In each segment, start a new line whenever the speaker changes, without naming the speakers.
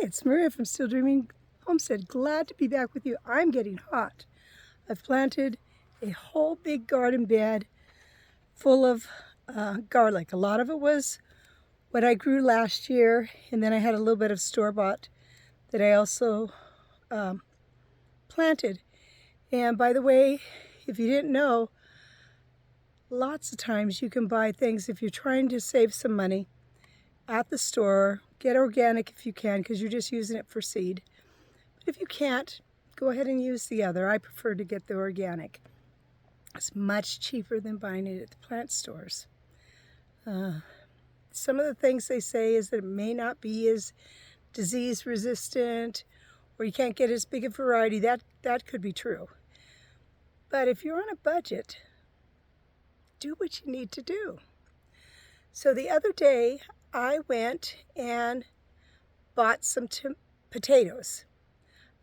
It's Maria from Still Dreaming Homestead. Glad to be back with you. I'm getting hot. I've planted a whole big garden bed full of garlic. A lot of it was what I grew last year, and then I had a little bit of store-bought that I also planted. And by the way, if you didn't know, lots of times you can buy things if you're trying to save some money at the store. Get organic if you can, because you're just using it for seed. But if you can't, go ahead and use the other. I prefer to get the organic. It's much cheaper than buying it at the plant stores. Some of the things they say is that it may not be as disease resistant, or you can't get as big a variety. That could be true. But if you're on a budget, do what you need to do. So the other day, I went and bought some potatoes.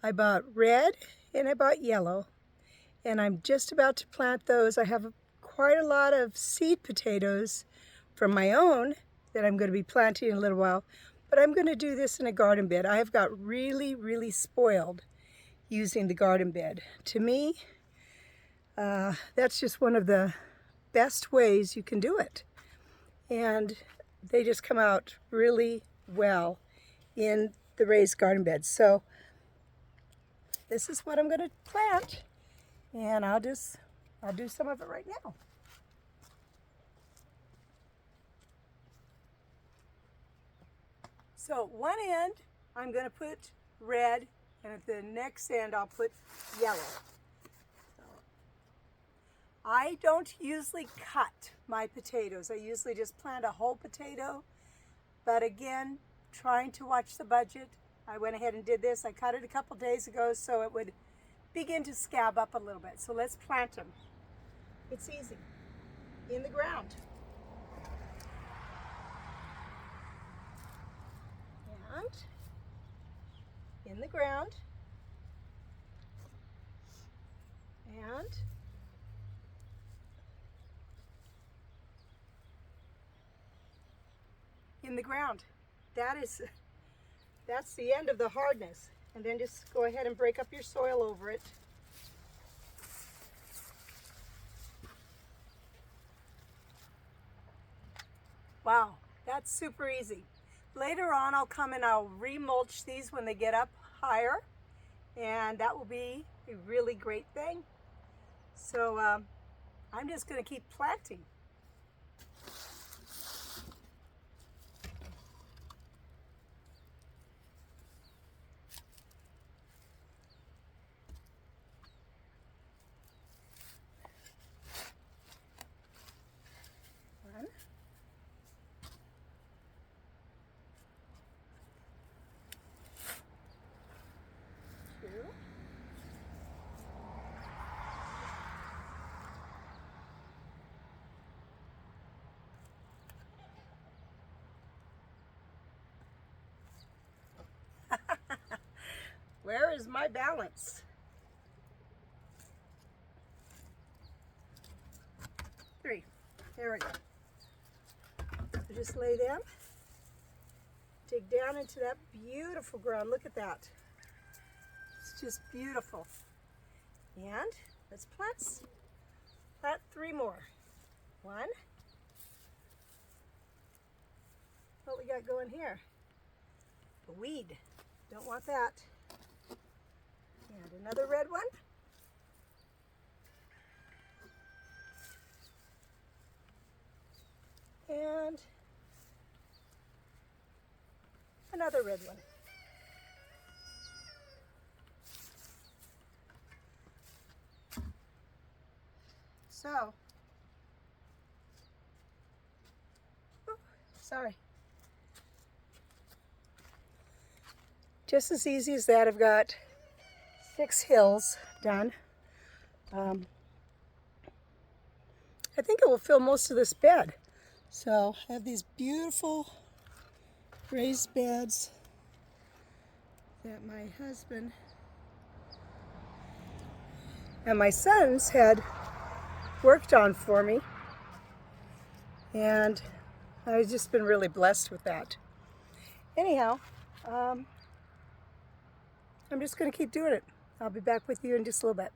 I bought red and I bought yellow, and I'm just about to plant those. I have quite a lot of seed potatoes from my own that I'm going to be planting in a little while, but I'm going to do this in a garden bed. I have got really spoiled using the garden bed. To me, that's just one of the best ways you can do it. And they just come out really well in the raised garden beds. So this is what I'm going to plant, and I'll do some of it right now. So one end I'm going to put red, and at the next end I'll put yellow. I don't usually cut my potatoes. I usually just plant a whole potato. But again, trying to watch the budget, I went ahead and did this. I cut it a couple days ago so it would begin to scab up a little bit. So let's plant them. It's easy. In the ground. And in the ground. And in the ground. That's the end of the hardness. And then just go ahead and break up your soil over it. Wow, that's super easy. Later on I'll come and I'll remulch these when they get up higher, and that will be a really great thing. So I'm just going to keep planting. Where is my balance? 3. There we go. So just lay them. Dig down into that beautiful ground. Look at that. It's just beautiful. And let's plant 3 more. 1. What we got going here? A weed. Don't want that. And another red one. And another red one. So, sorry. Just as easy as that, I've got 6 hills done. I think it will fill most of this bed. So I have these beautiful raised beds that my husband and my sons had worked on for me. And I've just been really blessed with that. Anyhow, I'm just going to keep doing it. I'll be back with you in just a little bit.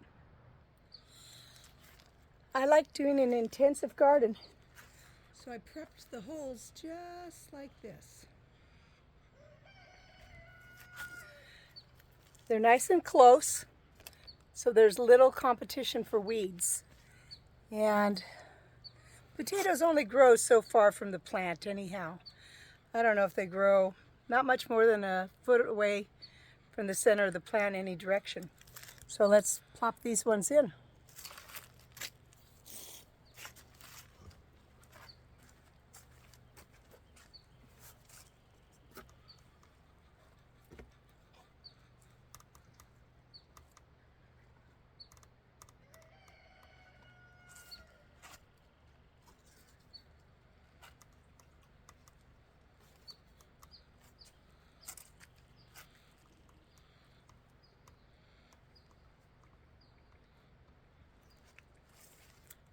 I like doing an intensive garden. So I prepped the holes just like this. They're nice and close, so there's little competition for weeds. And potatoes only grow so far from the plant anyhow. I don't know if they grow not much more than a foot away from the center of the plant any direction. So let's plop these ones in.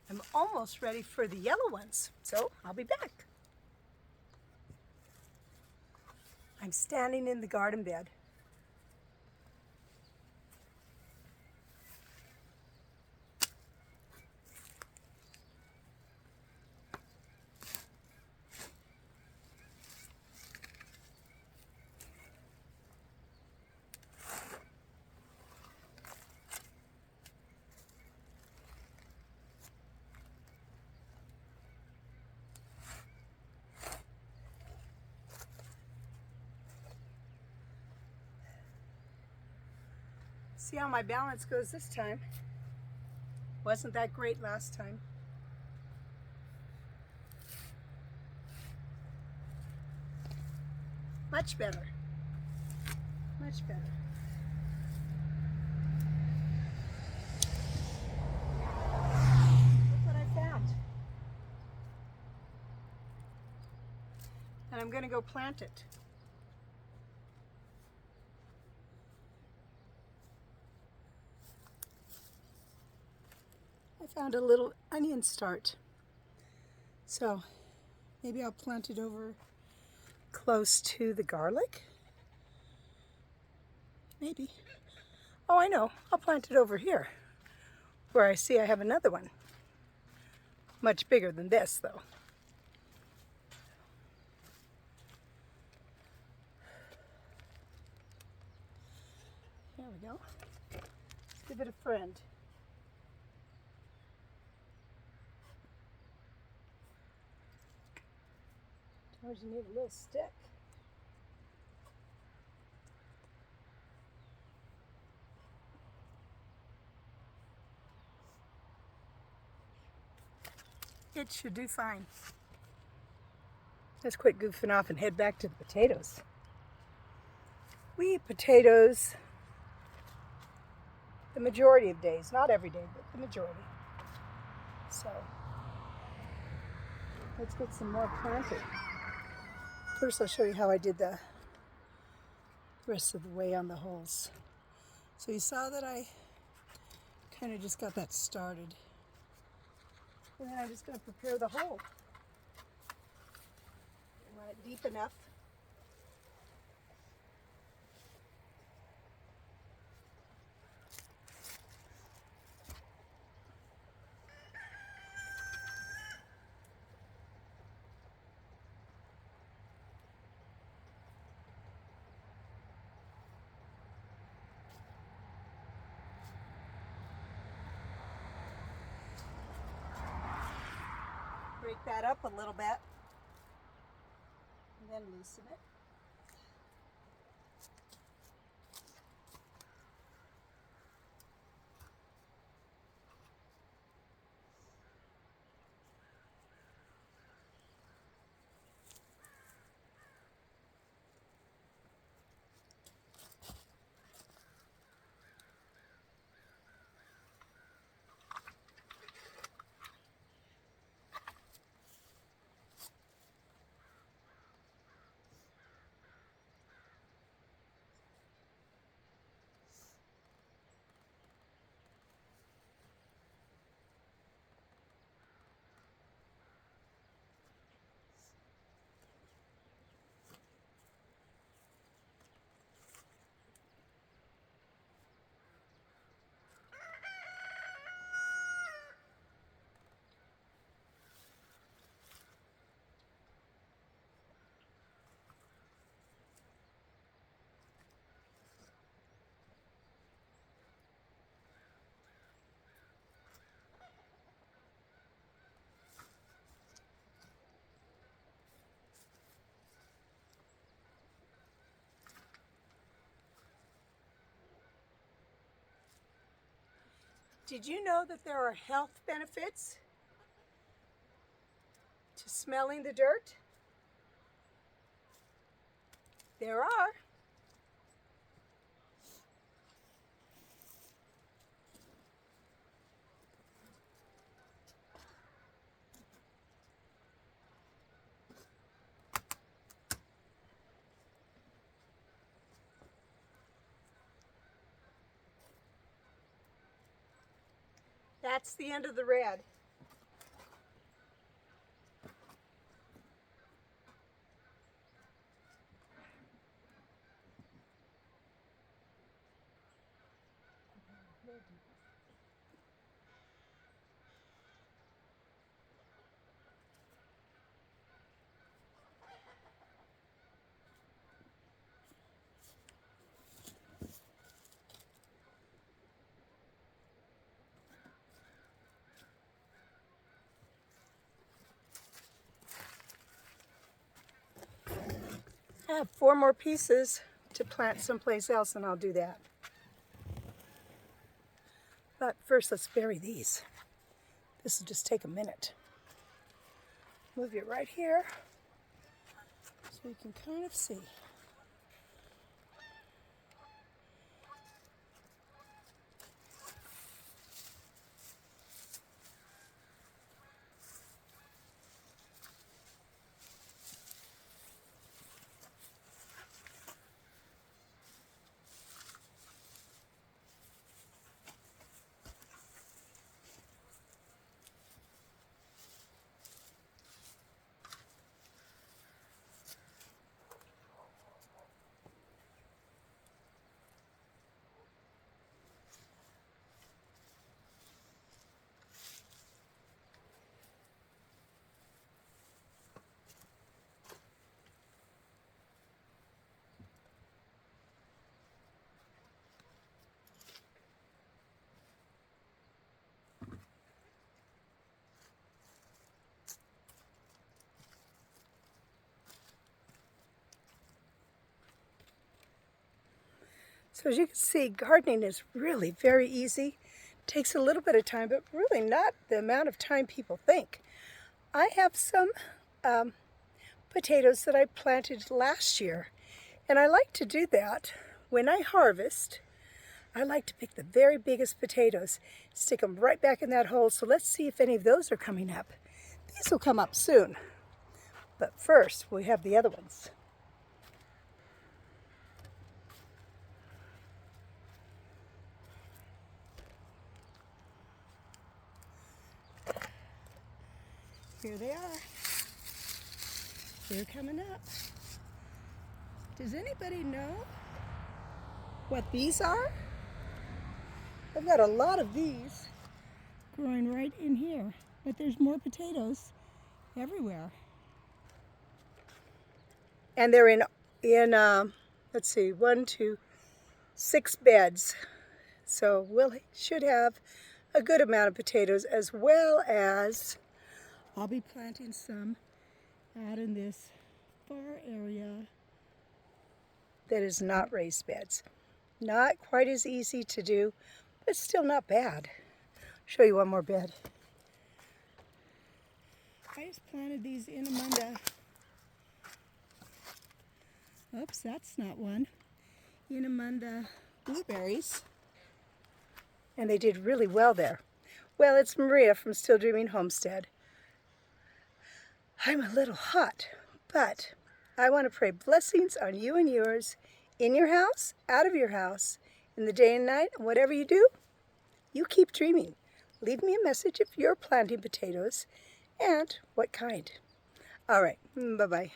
I'm almost ready for the yellow ones, so I'll be back. I'm standing in the garden bed. See how my balance goes this time. Wasn't that great last time. Much better. Much better. Look what I found. And I'm going to go plant it. I found a little onion start. So maybe I'll plant it over close to the garlic. Maybe. Oh, I know. I'll plant it over here where I see I have another one. Much bigger than this, though. There we go. Let's give it a friend. Sometimes you need a little stick. It should do fine. Let's quit goofing off and head back to the potatoes. We eat potatoes the majority of days, not every day, but the majority. So let's get some more planted. First I'll show you how I did the rest of the way on the holes. So you saw that I kind of just got that started. And then I'm just going to prepare the hole. I want it deep enough. Break that up a little bit, and then loosen it. Did you know that there are health benefits to smelling the dirt? There are. That's the end of the red. I have 4 more pieces to plant someplace else, and I'll do that. But first, let's bury these. This will just take a minute. Move it right here so you can kind of see. So as you can see, gardening is really very easy. Takes a little bit of time, but really not the amount of time people think. I have some potatoes that I planted last year, and I like to do that when I harvest. I like to pick the very biggest potatoes, stick them right back in that hole. So let's see if any of those are coming up. These will come up soon, but first we have the other ones. Here they are. They're coming up. Does anybody know what these are? I've got a lot of these growing right in here, but there's more potatoes everywhere. And they're in let's see, 1, 2, 6 beds. So should have a good amount of potatoes, as well as I'll be planting some out in this far area that is not raised beds. Not quite as easy to do, but still not bad. I'll show you one more bed. I just planted these in Amanda. Oops, that's not one. In Amanda blueberries. And they did really well there. Well, it's Maria from Still Dreaming Homestead. I'm a little hot, but I want to pray blessings on you and yours, in your house, out of your house, in the day and night, and whatever you do, you keep dreaming. Leave me a message if you're planting potatoes, and what kind. All right, bye-bye.